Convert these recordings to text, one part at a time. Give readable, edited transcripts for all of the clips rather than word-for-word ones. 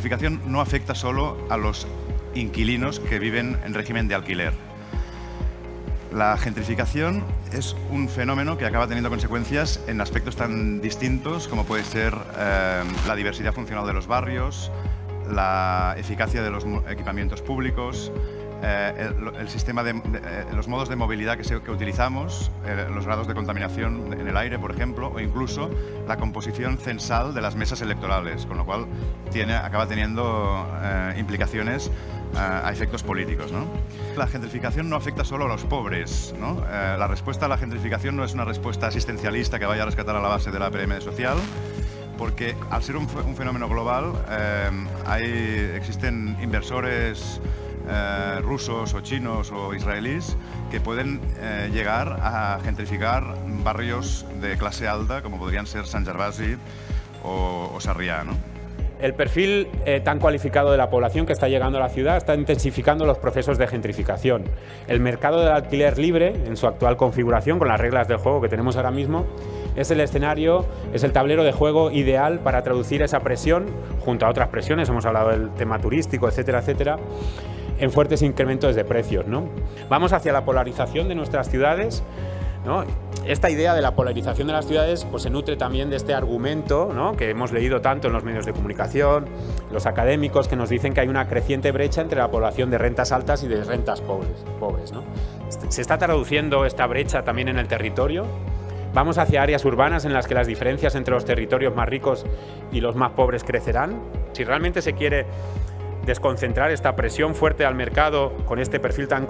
gentrificación no afecta solo a los inquilinos que viven en régimen de alquiler. La gentrificación es un fenómeno que acaba teniendo consecuencias en aspectos tan distintos como puede ser la diversidad funcional de los barrios, la eficacia de los equipamientos públicos, el sistema los modos de movilidad que utilizamos, los grados de contaminación en el aire, por ejemplo, o incluso la composición censal de las mesas electorales, con lo cual acaba teniendo implicaciones a efectos políticos, ¿no? La gentrificación no afecta solo a los pobres, ¿no? La respuesta a la gentrificación no es una respuesta asistencialista que vaya a rescatar a la base de la pirámide social, porque al ser un fenómeno global existen inversores rusos o chinos o israelíes que pueden llegar a gentrificar barrios de clase alta como podrían ser Sant Gervasi o Sarrià, ¿no? El perfil tan cualificado de la población que está llegando a la ciudad está intensificando los procesos de gentrificación. El mercado del alquiler libre, en su actual configuración, con las reglas del juego que tenemos ahora mismo, es el escenario, es el tablero de juego ideal para traducir esa presión, junto a otras presiones, hemos hablado del tema turístico, etcétera, etcétera, en fuertes incrementos de precios, ¿no? Vamos hacia la polarización de nuestras ciudades, ¿no? Esta idea de la polarización de las ciudades pues, se nutre también de este argumento, ¿no? Que hemos leído tanto en los medios de comunicación, los académicos que nos dicen que hay una creciente brecha entre la población de rentas altas y de rentas pobres, ¿no? Se está traduciendo esta brecha también en el territorio. Vamos hacia áreas urbanas en las que las diferencias entre los territorios más ricos y los más pobres crecerán. Si realmente se quiere desconcentrar esta presión fuerte al mercado con este perfil tan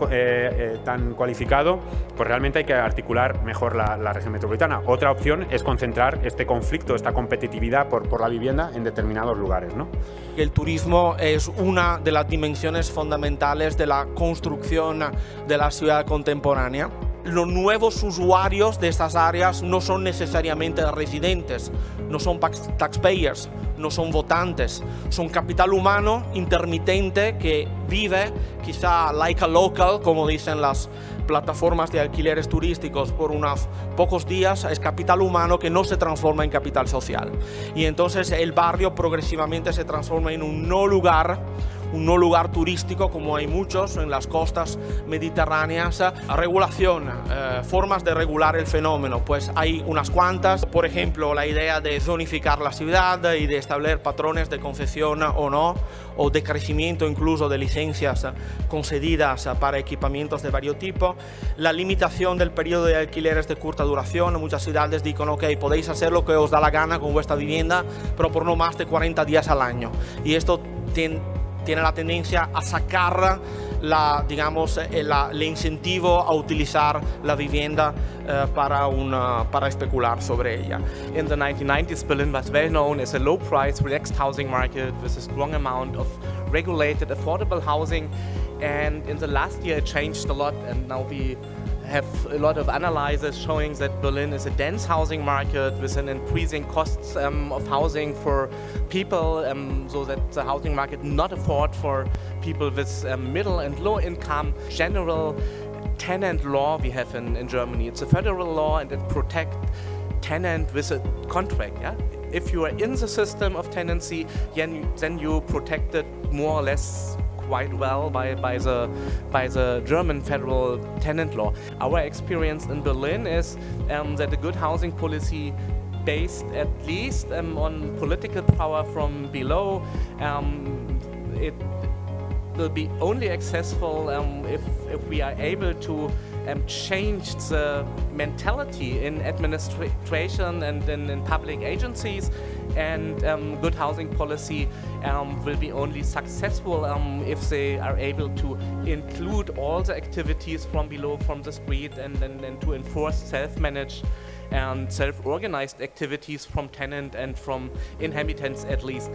cualificado, pues realmente hay que articular mejor la región metropolitana. Otra opción es concentrar este conflicto, esta competitividad por la vivienda en determinados lugares, ¿no? El turismo es una de las dimensiones fundamentales de la construcción de la ciudad contemporánea. Los nuevos usuarios de estas áreas no son necesariamente residentes, no son taxpayers, no son votantes, son capital humano intermitente que vive quizá like a local, como dicen las plataformas de alquileres turísticos, por unos pocos días. Es capital humano que no se transforma en capital social. Y entonces el barrio progresivamente se transforma en un no lugar turístico, como hay muchos en las costas mediterráneas. Regulación, formas de regular el fenómeno, pues hay unas cuantas. Por ejemplo, la idea de zonificar la ciudad y de establecer patrones de concesión o no, o de crecimiento incluso de licencias concedidas para equipamientos de varios tipos. La limitación del periodo de alquileres de corta duración. Muchas ciudades dicen, ok, podéis hacer lo que os da la gana con vuestra vivienda, pero por no más de 40 días al año. Y esto tiene la tendencia a sacar el incentivo a utilizar la vivienda para especular sobre ella. In the 1990s, Berlin was well known as a low-price, relaxed housing market with a strong amount of regulated, affordable housing. And in the last year, it changed a lot, and now we have a lot of analyses showing that Berlin is a dense housing market with an increasing costs of housing for people, so that the housing market not afford for people with middle and low income. General tenant law we have in Germany, it's a federal law and it protects tenant with a contract. Yeah? If you are in the system of tenancy, then you protect it more or less quite well by the German federal tenant law. Our experience in Berlin is that a good housing policy based at least on political power from below, it will be only successful if we are able to change the mentality in administration and in public agencies, and good housing policy will be only successful if they are able to include all the activities from below, from the street, and to enforce self-managed and self-organized activities from tenant and from inhabitants at least.